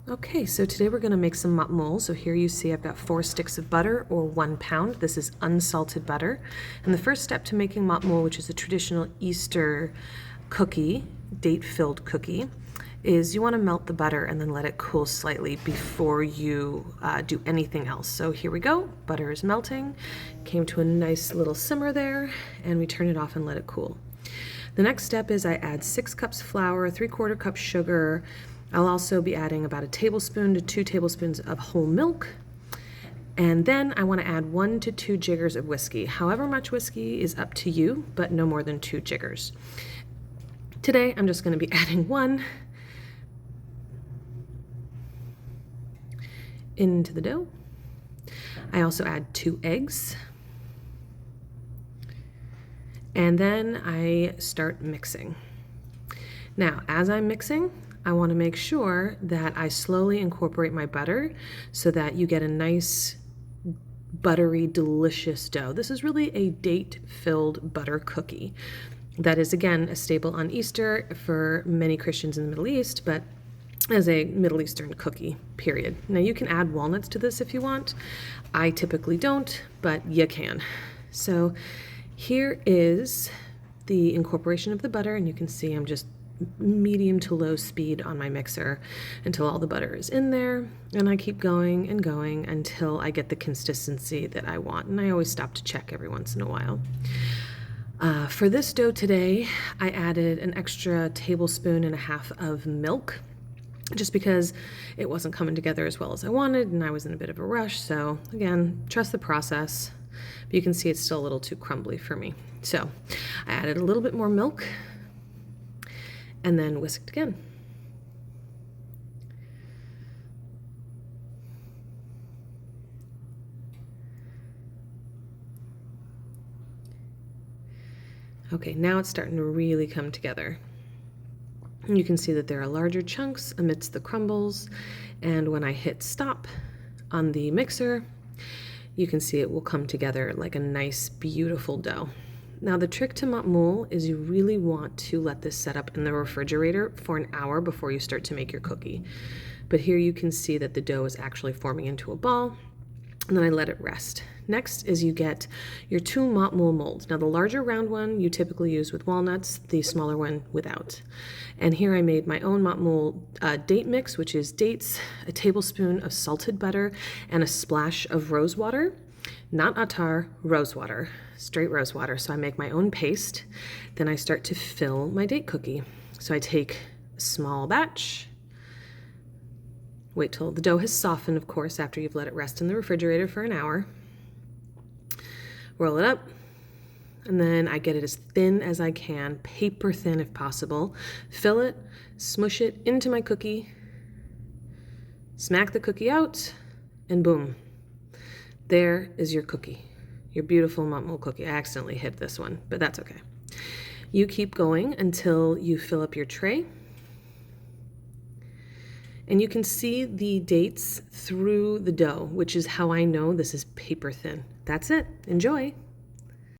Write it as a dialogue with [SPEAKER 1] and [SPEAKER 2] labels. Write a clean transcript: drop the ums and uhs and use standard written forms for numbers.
[SPEAKER 1] Okay, so today we're going to make some maamoul. So here you see I've got 4 sticks of butter, or 1 pound. This is unsalted butter. And the first step to making maamoul, which is a traditional Easter cookie, date-filled cookie, is you want to melt the butter and then let it cool slightly before you do anything else. So here we go. Butter is melting. Came to a nice little simmer there, and we turn it off and let it cool. The next step is I add 6 cups flour, 3/4 cup sugar. I'll also be adding about 1 tablespoon to 2 tablespoons of whole milk. And then I want to add 1 to 2 jiggers of whiskey. However much whiskey is up to you, but no more than 2 jiggers. Today I'm just going to be adding 1 into the dough. I also add 2 eggs. And then I start mixing. Now, as I'm mixing, I want to make sure that I slowly incorporate my butter so that you get a nice, buttery, delicious dough. This is really a date-filled butter cookie. That is, again, a staple on Easter for many Christians in the Middle East, but as a Middle Eastern cookie, period. Now, you can add walnuts to this if you want. I typically don't, but you can. So here is the incorporation of the butter, and you can see I'm just medium to low speed on my mixer until all the butter is in there, and I keep going and going until I get the consistency that I want, and I always stop to check every once in a while. For this dough today, I added an extra 1.5 tablespoons of milk, just because it wasn't coming together as well as I wanted and I was in a bit of a rush. So again, trust the process, but you can see it's still a little too crumbly for me. So I added a little bit more milk and then whisked again. Okay, now it's starting to really come together. And you can see that there are larger chunks amidst the crumbles, and when I hit stop on the mixer, you can see it will come together like a nice, beautiful dough. Now, the trick to maamoul is you really want to let this set up in the refrigerator for an hour before you start to make your cookie. But here you can see that the dough is actually forming into a ball, and then I let it rest. Next is you get your 2 maamoul molds. Now, the larger round one you typically use with walnuts, the smaller one without. And here I made my own maamoul date mix, which is dates, 1 tablespoon of salted butter, and a splash of rose water. Not attar, rose water, straight rose water. So I make my own paste. Then I start to fill my date cookie. So I take a small batch, wait till the dough has softened, of course, after you've let it rest in the refrigerator for an hour. Roll it up, and then I get it as thin as I can, paper thin if possible. Fill it, smush it into my cookie, smack the cookie out, and boom. There is your cookie, your beautiful maamoul cookie. I accidentally hit this one, but that's okay. You keep going until you fill up your tray. And you can see the dates through the dough, which is how I know this is paper thin. That's it. Enjoy.